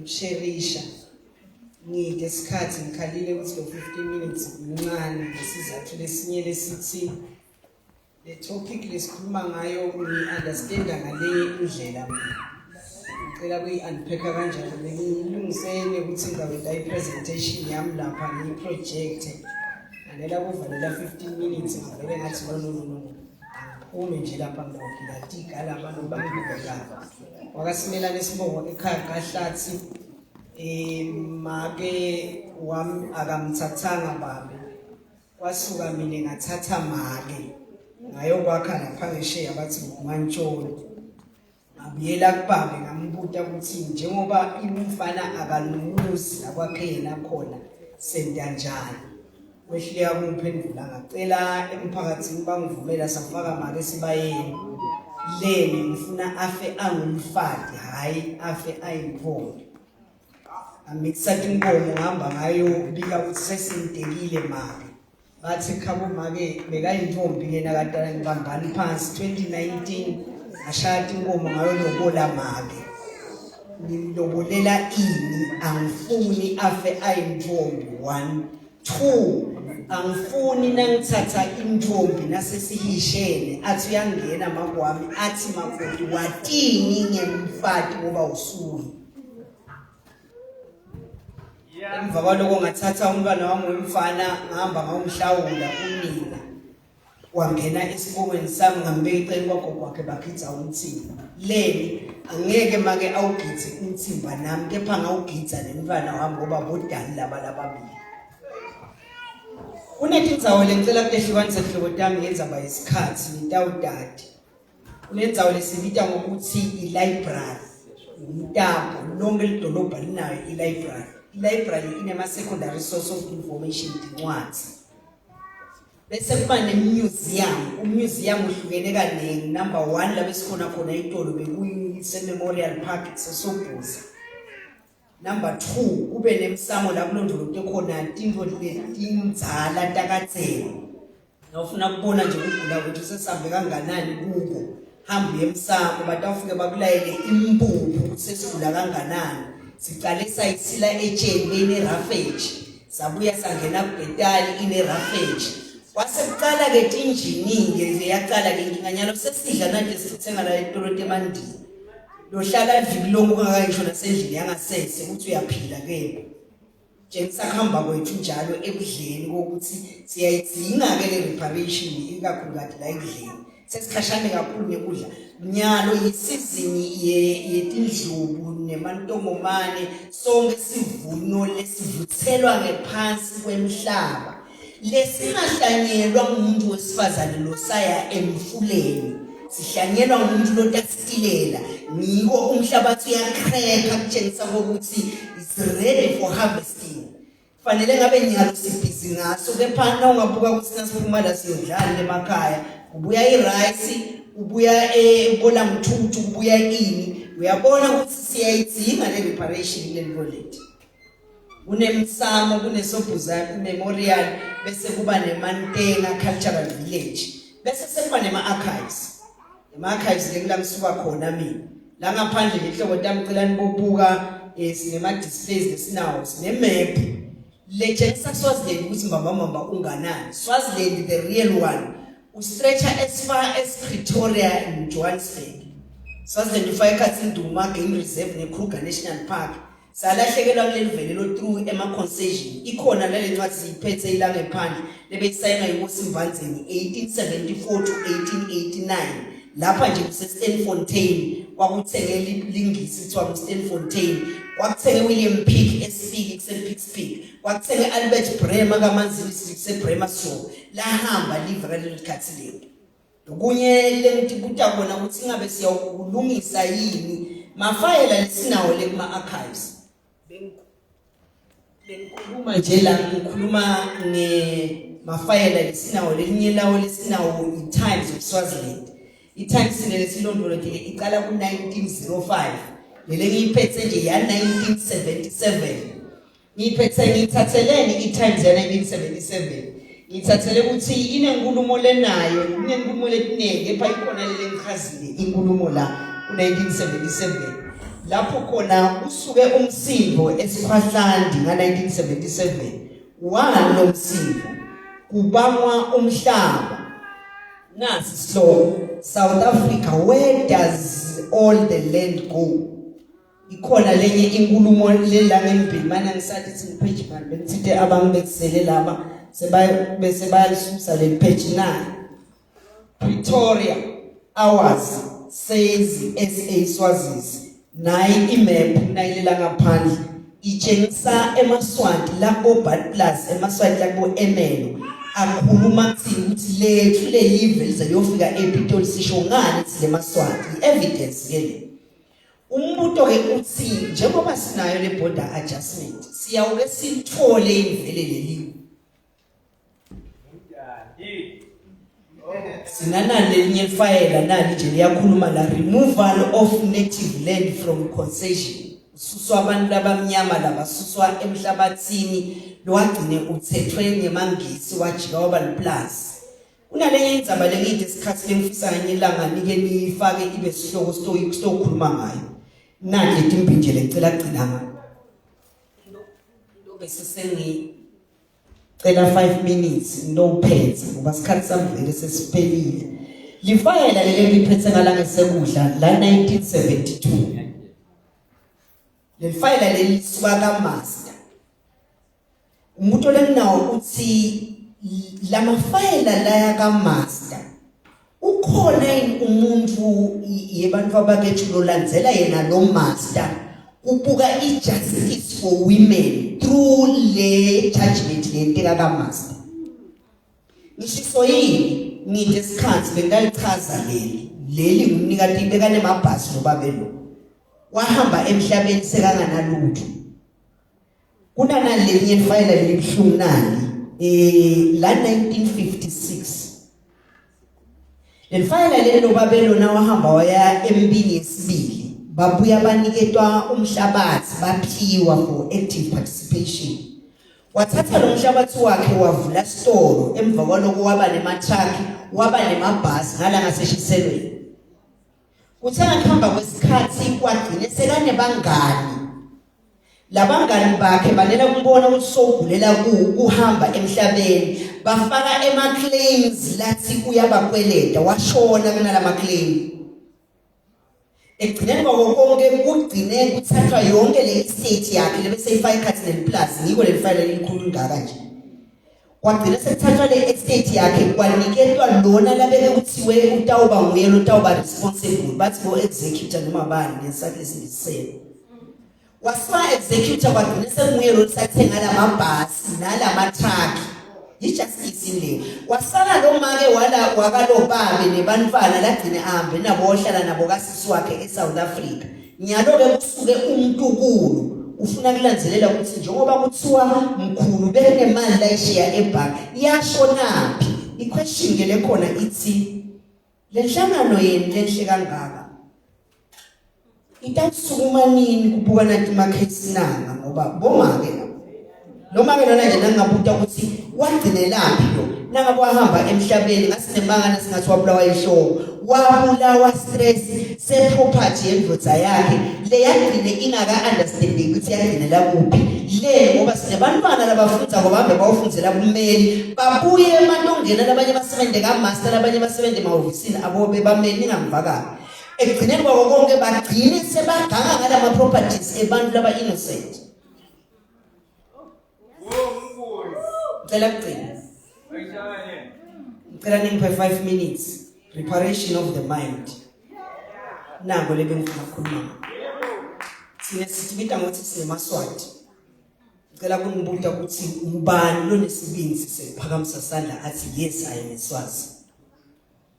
nokusherisha ngidesikhathi ngikhalile ukuthi lo 15 minutes incane ngesizathu lesinye lesithi le topic lesikhuluma ngayo ngi-understanda ngale indlela ngicela kuyi-unpacka kanjalo bengilungisene ukuthi ngaweda i-presentation yami lapha ngiyi-project nalela kuvalela 15 minutes ngavele ngathi no angiphume nje lapha ngokhilatika lapha nobangibekala wakasimelane sibongo ekhaya kahlathi make wami akamthathanga babe kwasuka mina ngathatha make ngayokwakha lapha ngesheya bathi ngumantsholo ngabuyela kubabe ngambuta ukuthi njengoba umfana akalumuzi lakwakhe yena khona senta njani wehlika kumphendula ngacela emphakathini bangivumela safaka make sibayeni leni ngifuna afe angumfati hayi afe ayintombi amiksathi inkomo ngihamba ngayo bika ukuthi sesintekile make bathi khabo make bekayintombi ke nakadala ngibambani phansi 2019 ashaya inkomo ngayo lobola make ngimlobolela ini angifuni afe ayintombi 1 2 angifuni nangithatha intombi nasesihishene athi uyangena makwami athi makoti watini ngemfati ngoba usuli emva kwaloko ngathatha umntwana wami wemfana ngihamba ngawumhlawula unina wangena esibongweni sami ngambeka eceleni kwagogo wakhe bakhitha umthimba leni angeke make awugithe umthimba nami kepha ngawugitha nemntwana wami ngoba bodali lababili kunetindzawo lengicela kuhlukaniso hlobo tami ngenza bayisikhathi ngitawudadi kunendzawo lesibita ngokuthi i-library umtambo lonke lidolobha linayo i-library inema secondary source of information incwadi bese kuba nemuseum umuseum uhlukene kanengi number 1 lapho sikhona khona itolo bekuyise Memorial Park sesobuza number 2 kube nemsamo la kulondolote khona into letindzala takatselo nawufuna kubona nje ukugula kwethu sesambe kanganani kuko hamba emsamo batawufike bakulayele impuphu sesigula kanganani siqale sayisila etsheni ine ravage sabuya sangena kubhetali ine ravage wasekuqala ke tinjini nje yaqala ke inganyalo sesidla nanje sithenga la etolo temandini lohlala iviki lonke kangayisho nasendlini yangasese ukuthi uyaphila ke njengisakhamba kwethu njalo ekudleni ukuthi siyayidinga ke le reparation ikakhulukazi la ekudleni sesikhashane kakhulu nekudla nyalo yisizini yetindlubu nemantongomane sonke sivuno lesivuthelwa ngephansi kwemhlaba lesingahlanyelwa ngumuntu wesifazane losaya emfuleni sihlanyelwa ngumuntu lotasilela ngiko umhlabathi uyakreka kutshengisa ukuthi it's ready for harvesting fanele ngabe nyalo sibhizi ngaso kepha ungabuka ukuthi nasiphuma la siyodlala emakhaya ubuya irice ubuya ebola mthuthu ubuya ini uyabona ukuthi siyayidinga le reparation le knowledge kunemsamo kunesobhuzana memorial bese kuba neMantenga cultural village bese sekuba nema-archives ema-archives lekula msuka khona mina la ngaphandle ngehlobo tami cela nibobuka sinema-displays lesinawo sinemap letshengisa Swaziland ukuthi mbambambamba unganani Swaziland the real one ustretcha as far as Pretoria in Johannesburg Swaziland ufaka ikhathi Nduma Game Reserve neKruger National Park salahlekelwa kuleli velelo through ema-concession ikhona lale ncwadi siyiphethe ilanga ephandle lebeyisayina yiNkosi Mvandzeni 1874 to 1889 lapha nje kuseStanfontein kwakuthengela ilingisi kuthiwa kuStanfontein kwakuthenge William Pick esifiki kusePickspeak kwakuthenge Albert Bremer kaManzini kuseBremer Show lahamba live kalelo khathi lelo okunye lenti kutakona ukuthi ngabe siyakulungisa yini mafayela lesinawo le kuma-archives bengikhuluma nje la ngikhuluma mafayela lesinawo lelinye lawo lesinawo i-Times of Swaziland i-Times lesilondolotile iqala ku-1905 lele ngiyiphethe nje ya-1977 ngiyiphethe ngiyithatheleni i-Times ya-1977 ngithathele ukuthi inenkulumo lenayo inenkulumo letiningi epha ikhona lele ngichazile inkulumo la ku-1977 lapho khona usuke umsimbo eSkhwahlandi nga1977 walo msimbo kubangwa umhlaba nasi sihloko South Africa, where does all the land go? Ikhona lenye inkulumo lelanga embili mana ngisathi singipage man bengithi abantu bekusele laba bese bayalisusa le page 9. Pretoria Hours says SA Swazis nayi imap nayilela ngaphandle itshengisa eMaswati lapho Badplus eMaswati lapho Emelo akhuluma ukuthi lethu le live lizayofika ePitoli sisho ngani le Maswati evidence ke le umbuto ke uthi njengoba sinayo le border adjustment siyawuke sithole imvele leli sinana lelinye file nali nje liyakhuluma la removal of native land from concession ususwa abantu labamnyama labasuswa emhlabathini lwagcine uthethwe ngemangisi wajika waba liplaza kunalenye indzaba lengithi isikhathi lengifisa ngilanga nike nifake ibe sihloko sitokhuluma ngayo nanje timpinje lecela gcina ngayo lo bese cela 5 minutes no pets ngoba sikhathi samvele sesiphelile lifayela leli liphethe ngalanga sekudla la 1972 lelifayela leli suka kaMaster umuntu lenawo uthi lama fayela la kaMaster ukhona umuntu yebantu abakethu lolandzela yena lo master ubuka ijustice for women through le judgment lenteka kaMaster ngisho yini ngithi isikhathi bengalichaza leli ngumnikati ibekane mabhasi nobabelo wahamba emhlabeni sekanganalutho kunana lelinye file libhlungu nani la 1956 lelifayela lelo babelo na wahamba waya empini yesibili babuya baniketwa umhlabathi baphiwa for active participation wathatha lo mhlabathi wakhe wavula store emva kwaloko waba nematruck waba nemabhasi ngala ngaseshiselweni kuthanga khamba kwesikhathi kwagcine sekane bangani labangani bakhe banela kubona ukuthi sogulela kuhamba emhlabeni bafaka claims lathi uyabakweleta washona kunala claim egcineni konke kugcine kuthathwa yonke le estate yakhe lebese ifile cards plus ngiko le file elikhulu ngaka nje kwagcina sekuthathwa le estate yakhe kwaniketwa lona labeke kuthiwe utawuba nguye lo tawuba responsible bathi bo executor noma bani nesakhe lesindisele waswa executor kwagcina sekunguye lo sathenga lamabhasi nalamatruck ijustice indle wasala lo make wala wakalobabe nebantwana lagcine ahambe nabo ohlala nabo kasisi wakhe eSouth Africa nyalo ke kusuke umntukulu ufuna kulandzelela ukuthi njengoba kuthiwa mkhulu bekunemali la ishiya ebank iyashonaphi iquestion ke lekhona ithi lenhlangano yeni lenhle kangaka itasukuma nini kubuka nathi makhesi nanga ngoba bomake lo make lona nje nangabuta ukuthi wagcine laphi lo nangabe wahamba emhlabeni ngasinemangana singathi wabulawa yihloko wabulawa stress se property yendvodza yakhe le yagcine ingaka understanding ukuthi yagcine la kuphi le ngoba sinebantwana labafundza ngoba bahambe bawufundzela bummeli babuye ematongena labanye basebente kaMaster labanye basebente emahhovisini abo bebameli ningamvakala egcineni kwabo konke bagcine sebaganga ngalama properties ebantu laba innocent Ngicela ngiphe 5 minutes preparation of the mind nango lebe ngifuna ukukhuluma sine sithibita ngokuthi sinemaswati ngicela kunibuta ukuthi ubani lonesibindi sesiphakamisa sandla athi yes I am Swazi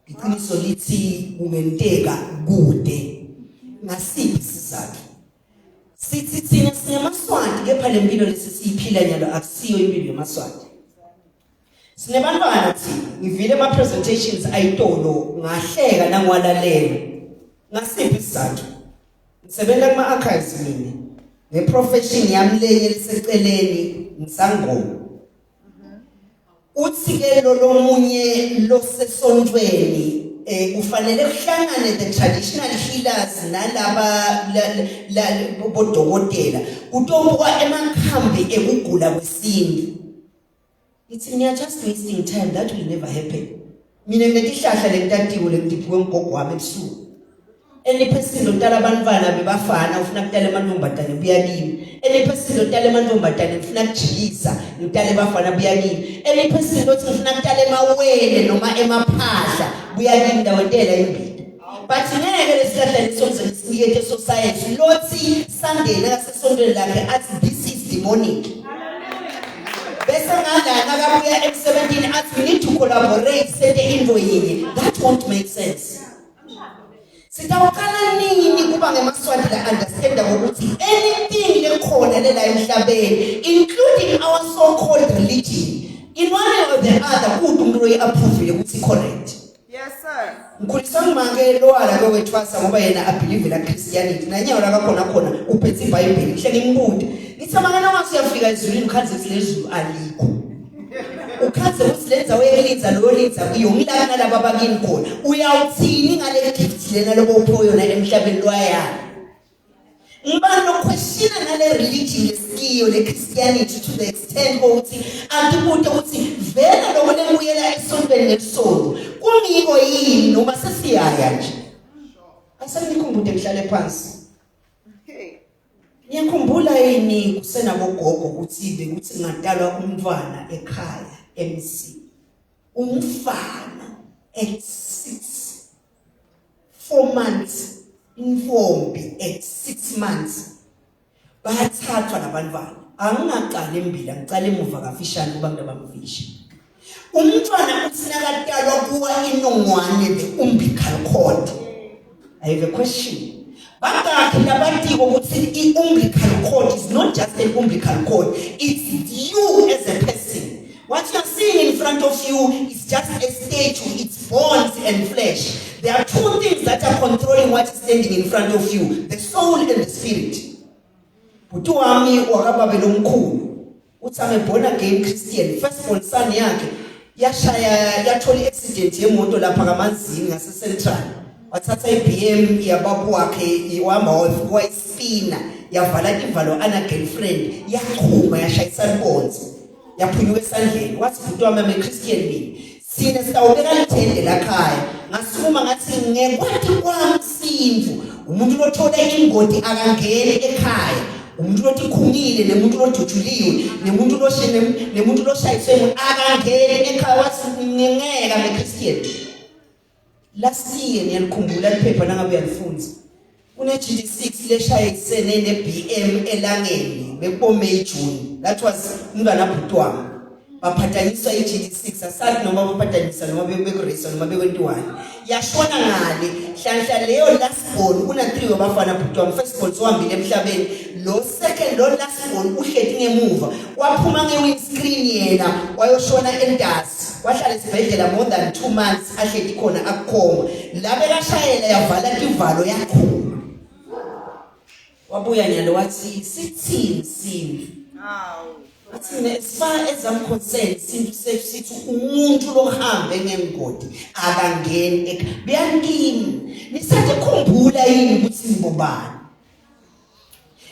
iqiniso lithi kungenteka kude ngasiphi sizathu sithi thina sinemaswati kepha lempilo lesisiphila nyalo akusiyo impilo yamaswati sinebantwana thina ngivile ama presentations ayitolo ngahleka nangwalalela ngasiphi isizathu ngisebenza kuma archives mina neprofession yami lenye liseceleni ngisangoma uthi ke lo munye lo sesontweni kufanele kuhlangane the traditional healers nalaba bodokotela kutobuka emakhambi ekugula kwesintu. It's we are just wasting time. That will never happen. Mina nginetihlahla lekutatiwe lekutiphiwe ngogogo wami ebusuku. Any person lotala abantwana bebafana ufuna kutala amantombazane buyalini. Any person lotala amantombazane ufuna kujikisa ngitale bafana buyalini. Any person lothi ufuna kutala emawele noma emaphahla buyalini ndawetela imbili. But ngeke lesihlahla lesonze sinikete society lothi Sunday nakasesondweni lakhe athi this is demonic. Bese ngala nakabuya M17 athi we need to collaborate sente into yinye. That won't make sense. Sitawakala nini kuba ngemaswati la understand ukuthi anything lekhona lela emhlabeni including our so-called religion in one way or the other kude umuntu oyi-approve ukuthi correct. Yes sir. Ngikhulisa ngimake lo ala kwethwasa ngoba yena abelieve la Christianity nanyawo la khona uphethe iBhayibheli hle ngimbude ngithi amangena wasiyafika ezulwini ukhanze ukuthi lezulu alikho. Ukhanze ukuthi lenza weyelinza lo linza kuyongilana nalabo abakini khona uyawuthini ngale gift lena lobo upho yona emhlabeni loyana. Ngibani noquestiona ngale religion leskiyo le Christianity to the extent ukuthi angibude ukuthi vele lokho lemuyela esontweni ngesonto kungiko yini noma sesiyaya nje. Asengikhumbude ngihlale phansi. Ngiyakhumbula yini kusenabogogo ukuthi bekuthi ngadalwa umntwana ekhaya MC. Umfana at 4 months informed at 6 months. Bathathwa nabantwana. Angingaqali embili ngicala emuva kafishane kuba ngabamfisha. Umntwana uthi nakatalwa kuwa inongwane the umbilical cord. I have a question. Bakakhe labatiko ukuthi i-umbilical cord is not just an umbilical cord, it's you as a person. What you are seeing in front of you is just a statue, it's bones and flesh. There are two things that are controlling what is standing in front of you, the soul and the spirit. Buti wami wakababelo mkhulu uthi born again Christian, first born son yakhe yathola accident yemoto lapha kaManzini ngase Central. Wathatha iBM yababu wakhe ihamba wayispina yavala ivalo ana girlfriend yachuma yashayisa bonds yaphunyuka esandleni wathi buti wami ame Christian ni sina sitawubeka lithende lakhaya ngasukuma ngathi ngekwathi kwami sindvu umuntu lothola ingodi akangene ekhaya umuntu lothi khungile nemuntu lojujuliwe nemuntu loshayiswe akangene ekhaya wathi ngingeka me Christian. Last year ngiyalikhumbula iphepha nangabe uyalifunza une GD6 leshayisene neBM elangeni beBomay June. That was umntwana bhutwami baphathaniswa iGD6 asathi noma baphathanisa noma bekuresa noma bekwentiwani yashona ngale hlanhla leyo last born kuna 3 wabafana bhutwami. First born zohambile emhlabeni, lo second lo last born uhleti ngemuva waphuma ngewindscreen yena wayoshona endasi wahlala esibhedlela more than 2 months ahleti khona akukhoma labe kashayela yavala ivalo yakho. Wabuya nyalo wathi sithini sini athina as far as I'm concerned sithi umuntu lohambe ngengodi akangeni beyangini nisathi khumbula yini ukuthi ngibobani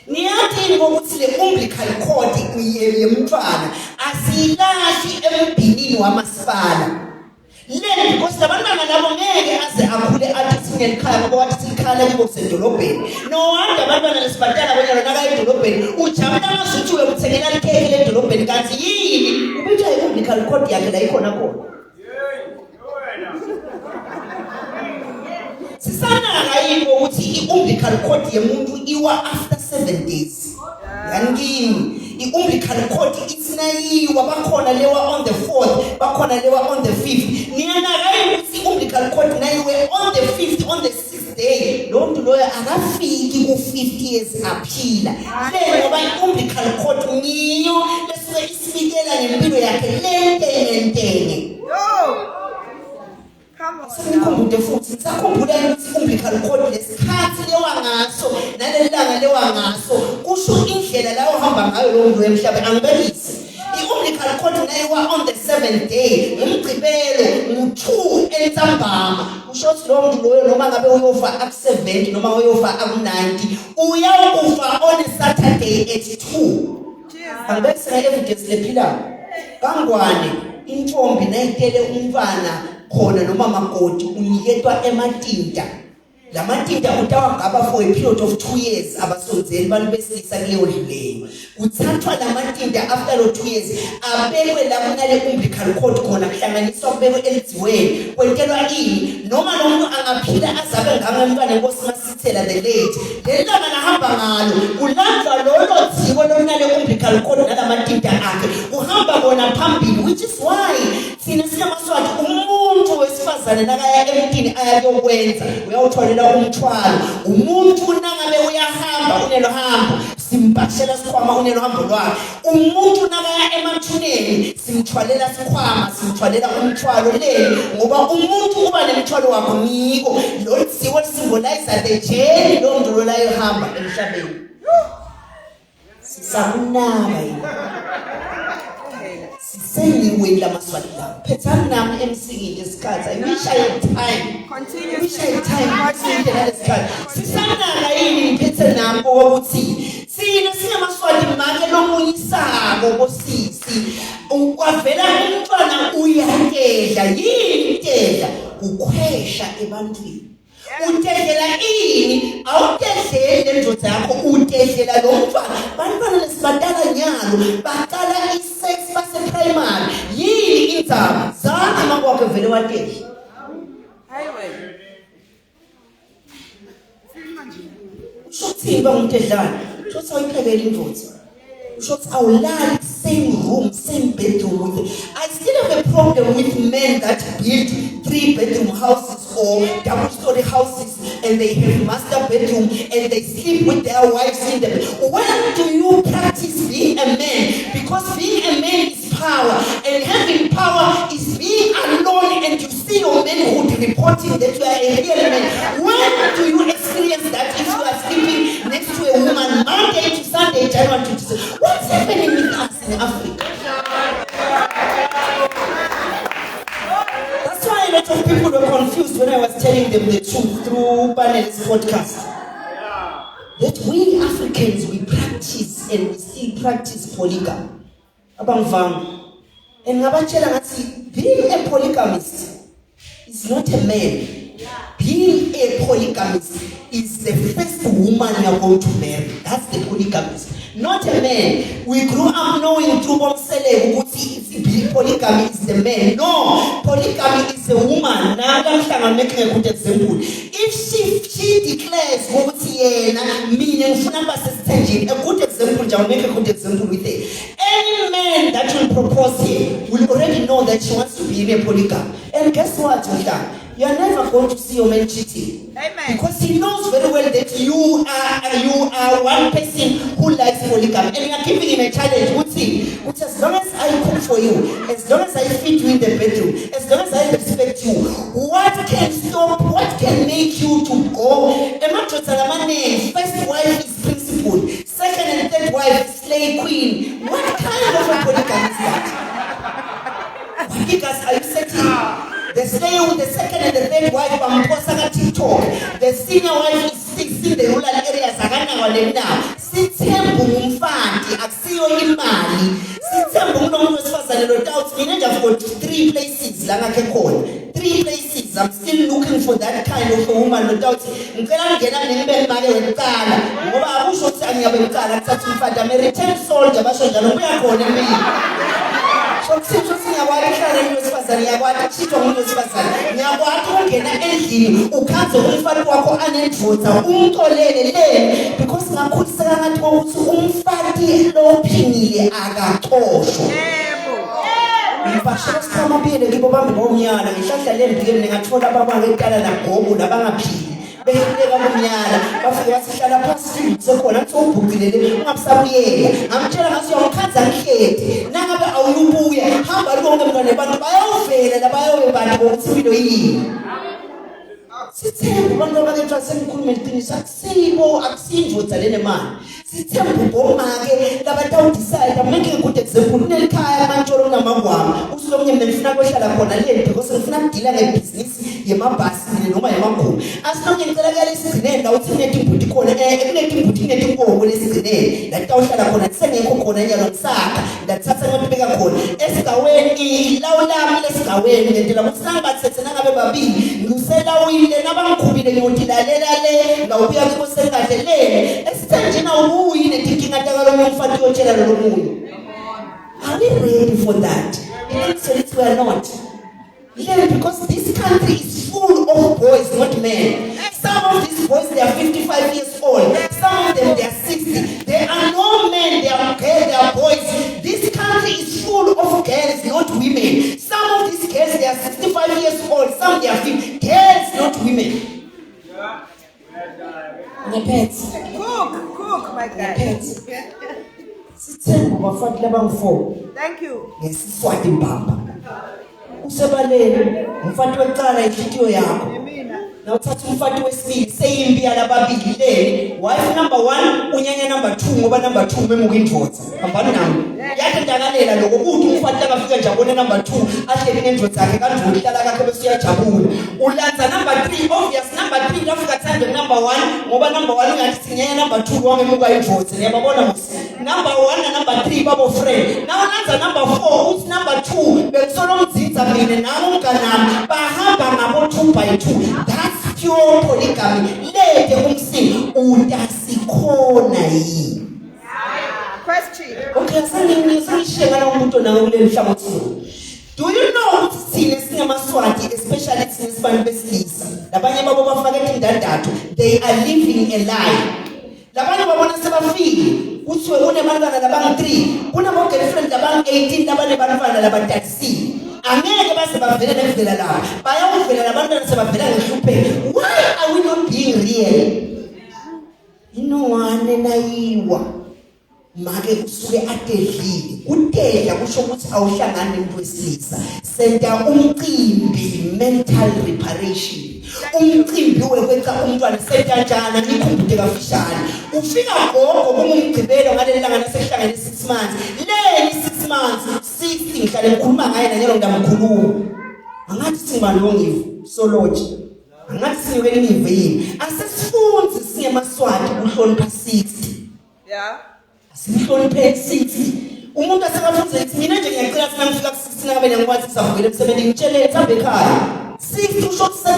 niyathi ukuthi le umbilical cord yemntwana asilashi embinini wamasipala le because labantwana labo ngeke aze akhule athi singelikhaya ngoba wathi sikhala kibo kusedolobheni. No wonder abantwana lesibhadala bona naka edolobheni ujabula ngasuthi uyomthengela ikheke le dolobheni kanti yini ubitha i-umbilical cord yakhe la ikhona khona. Sisana yini ukuthi i-umbilical cord yemuntu iwa after 7 days. Yangini i-umbilical cord isinayiwa bakhona lewa on the 4th bakhona lewa on the 5th. Niyana hayi ukuthi i-umbilical cord nayiwe on the 5th on the 6th day lo muntu loyo akafiki ku 50 years aphila. Le ngoba i-umbilical cord niyo lesuke isifikela ngempilo yakhe lentenge. Sengikhumbule futhi ngisakhumbula ukuthi umbilical cord lesikhathi lewa ngaso nalelanga lewa ngaso kusho indlela la uhamba ngayo lo muntu emhlabeni angibelisi. I-umbilical umbilical cord nayiwa on the 7th day ngomgqibelo ngo-2 entsambama kusho ukuthi lowo muntu loyo noma ngabe uyofa aku-70 noma uyofa aku-90 uyakufa on a Saturday at 2. Angibekisela evidence lephilayo kangwane intfombi nayitele umfana khona noma makoti uniketwa ematinta lamatinta utawagaba for a period of 2 years abasonzeli bantu besilisa kuleyo ndleyo kuthathwa lamatinta after lo 2 years abekwe la kunale umbilical cord khona kuhlanganiswa kubekwe elidziweni kwentelwa ini noma lo muntu angaphila azabe ngangemntwana enkosi masithela the late lelanga nahamba ngalo ulandwa lolo dziko lonale umbilical cord nalamatinta akhe uhamba kona phambili which is why thina sinamaswati umuntu wesifazane nakaya emntini ayakokwenza uyawutholela umthwalo umuntu nangabe uyahamba unelo hambo simpashela sikhwama unelo hambo lwakhe umuntu nakaya emathuneni simthwalela sikhwama simthwalela umthwalo leli ngoba umuntu uba nemthwalo wakho miko lo dziko symbolize the journey lo muntu lo layo hamba emhlabeni sisakunaka yini Anyway, la maswali la. Phethani nami emsikile isikhathi. I wish I had time. Continue. I wish I had time. Maswali la isikhathi. Sisanaka yini phethe nami ukuthi sina sinamaswali make lomunyisako bosisi. Ukwavela umntwana uyakela yini tela ukhwesha ebantwini. Utedlela ini awutedlele ndodza yakho utedlela lo mfana bantwana lesibadala nyalo baqala isex base primary yini indzaba zami makwakhe vele watedla ushothi bangumtedlana ushothi ayiphekela indvodza ushothi awulali same room same bedroom with I still have a problem with men that build 3-bedroom houses or double-story houses and they have master bedroom and they sleep with their wives in them. When do you practice being a man? Because being a man is power and having power is being alone and you see your manhood reporting that you are a real man. When do you experience that if you are sleeping next to a woman Monday to Sunday, January to December? What's happening with us in Africa? That's why a lot of people were confused when I was telling them the truth through Panel's podcast. That we Africans, we practice and we still practice polygamy. And being a polygamist is not a man. Being a polygamist is the first woman you are going to marry. That's the polygamist. Not a man. We grew up knowing through polygamy is the man. No, polygamy is a woman. Now I'm making a good example. If she declares a good example, I'll make a good example with it. Any man that will propose here will already know that she wants to be in a polygamy. And guess what, you are never going to see your man cheating. Amen. Because he knows very well that you are one person who likes polygamy. And you are giving him a challenge. Which as long as I cook for you, as long as I feed you in the bedroom, as long as I respect you, what can stop, what can make you to go? First wife is principal, second and third wife is slave queen. What kind of a polygamy is that? What because are you setting? They stay with the second and the third wife on TikTok. The senior wife is fixing the rural areas. Sithembu umfandi akusiyo imali. Sithembu umuntu wesifazane lo doubt mina nje I've got 3 places la ngakhe khona. 3 places. I'm still looking for that kind of a woman no doubt. Ngicela ngena ngibe imali yokuqala ngoba akusho ukuthi angiyabe ngicala kuthatha umfandi I'm a return soldier basho njalo kuyakhona mina. So siyakwazi hlala umuntu yakwathi chithwa umuntu wesifazane ngiyakwathi ungena endlini ukhanze umfati wakho anendvodza umtolele le because ngakhuliseka ngathi ukuthi umfati lophingile akaxoshwa ngibashela sikhama phile kibo bami ngomnyala ngihlahla le ndike ningathola ababanga eqala nagogo nabangaphili behluleka bomnyala bafike basihlala phansi sekhona athi ubhuqilele ungabusabuyela ngamtshela ngathi uyamkhanza ngikhethe nangabe awubuya hamba lonke mntwana abantu bayovela labayobe bantu bokuthi impilo yini sithembu abantu abakethu asemkhuluma iqiniso akusinjodza lene mali sithembu bomake labatawudecide make a good example kunelikhaya mantsholo ngifuna kohlala khona le because ngifuna ukudila ngebusiness yemabhasi noma yemakhulu asinonke ngicela kuyale isigcinele la uthi kunetimbuti khona kunetimbuti kunetinkomo lesigcinele la tawuhlala khona sengekho khona nyalo ngisakha ndathatha ngibeka khona esigcaweni lawulami lesigcaweni ngentela ukuthi nangibathethe nangabe babili ngiselawile nabangikhubile ngiyotilalela le ngawubuya kibo sengahle le esithenjina ubuyile tinkinga takalona umfati yotshela lo muntu. Are we ready for that? We are not. Yeah, because this country is full of boys, not men. Some of these boys, they are 55 years old. Some of them, they are 60. There are no men, they are girls, they are boys. This country is full of girls, not women. Some of these girls, they are 65 years old. Some, they are 50. Girls, not women. The pets. Cook, my guy. Pets. Thank you. Ngesiswati mbamba. Usebaleni umfati wecala inhliziyo yakho. Nawuthatha umfati wesibili seyimbi yalababili le. Wife number 1 unyanya number 2 ngoba number 2 memuka indvodza. Hambani nami. Yathi ndakalela lokho kuthi umfati akafika nje abone number 2 ahleli nendvodza yakhe kanjani uhlala kakhe bese uyajabula. Ulanza number 3 obvious number 3 lafika thande number 1 ngoba number 1 ungathi sinyanya number 2 wangemuka indvodza. Niyababona musi. Number 1 na number 3 babo friend. Now ulanza number 4 uthi number 2 bekusolo mdzidza mina nawo mkanami bahamba ngabo 2 by 2. That's pure polygamy. Lede umsini utasikhona yini? Question. Okay, sangishenga umuntu nawe kuleli hlangothi. Do you know ukuthi thina singamaswati especially thina sibantu besilisa labanye babo bafaka indandatho they are living a lie. Labanye babona sebafile uthi unebantwana labangu 3 kunabo girlfriend labangu 18 labane bantwana labantatisi angeke base bavela nekuvela la bayakuvela labantwana sebavela ngihlupheke. Why are we not being real? Inowane nayiwa make kusuke atedlile utedla kusho ukuthi awuhlangani nomuntu wesilisa. Senta umcimbi mental reparation. Umcimbi wekweca umntwana sekanjana nikhumbule kafishane ufika gogo kumumgcibelo ngalelanga nasehlangene 6 months le 6 months 60 ngihlale ngikhuluma ngaye nanyalo ngamkhuluma angathi singalongivu soloji angathi sinikele imivini asesifunzi singemaswati uhlonipha 60 asihloniphe 60 umuntu asekafunza ukuthi mina nje ngiyacela ukuthi ngifika ku 60 ngabe ngikwazi ukuzavukela emsebenzini ngitshele thambe ekhaya 60 usho ukuthi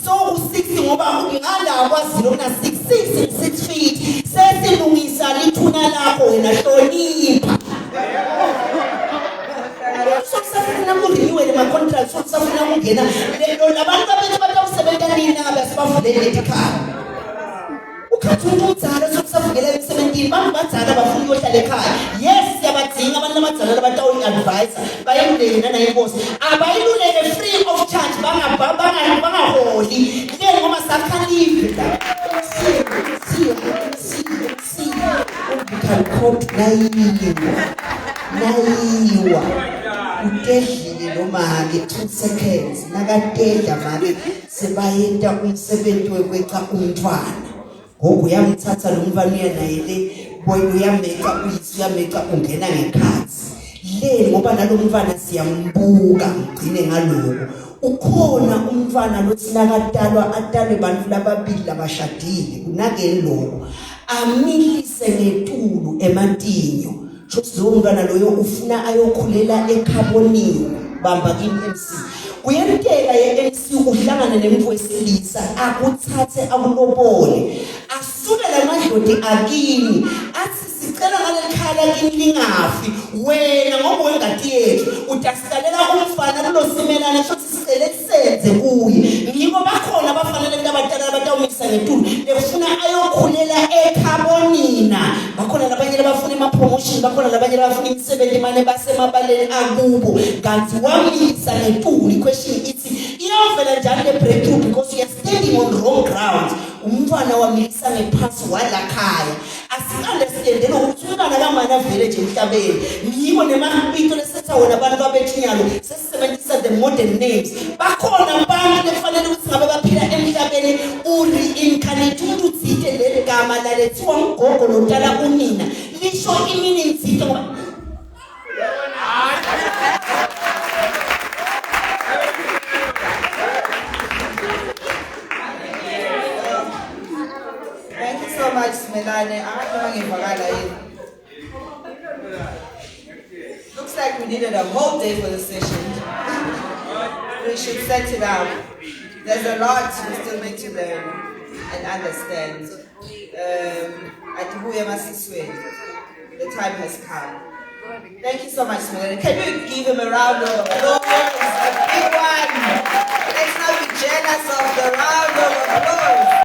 so 60 ngoba ngala kwazi lokuna 6 feet sesilungisa lithuna lakho wena hlonipha. Sokufuna ukudliwe le contract sokufuna ukungena labantu abethu batawusebenza nina ngabe sibavulele ekhaya. Ukhathi umuntu udzala sokusavukela emsebenzini bantu badzala bafuna ukuyohlala ekhaya. Yes siyabadinga abantu abadzala abatawu advisor bayimlena nayinkosi abayiluleke free of charge bangaholi le ngoma sakhalive la si ukukhalkhot nayiwa utedlile lo make 2 seconds nakatedla make sebayenta umsebenzi wekweca umntwana. Ngoku uyamthatha lo mfana naye le boy uyameka uyameka ungena ngekhathi le ngoba nalomfana siyambuka ugcine ngaloko. Ukhona umfana lothina katalwa atalwe bantu lababili labashadile kunakeni lokho amilise ngetulu emantinyo shothi lo mfana loyo ufuna ayokhulela eCarbonini bamba iMC. Kuyenteka yeMC uhlangana nemuntu wesilisa akuthathe akulobole asuke lamadlodi akini athi sicela ngalekhala kini lingafi wena ngoba wengati yethu utasicalela umfana kulosimelana shothi sicela senze kuye ngiko bakhona abafanele into abadala abatawumisa ngetulu lekufuna ayokhulela eCarbonina. Bakhona labanye abafuna ama-promotion bakhona labanye abafuna imisebenzi manje basemabaleni akubo kanti wamisa ngetulu. Question ithi iyavela njani le breakthrough because you are standing on wrong ground. Umntwana wamilisa ngephansi walakhaya asi-understandela ukuthi umntwana kamana vele nje emhlabeni ngiko nemapito lesetha wona abantu abethinyalo sesisebenzisa the modern names. Bakhona abantu lefanele ukuthi ngabe baphila emhlabeni uri-incarnate umuntu udzide leli gama lalethiwa mgogo lotala unina lisho imini nzito Sibongane, looks like we needed a whole day for the session. We should set it up. There's a lot we still need to learn and understand. The time has come. Thank you so much, Melanie. Can you give him a round of applause?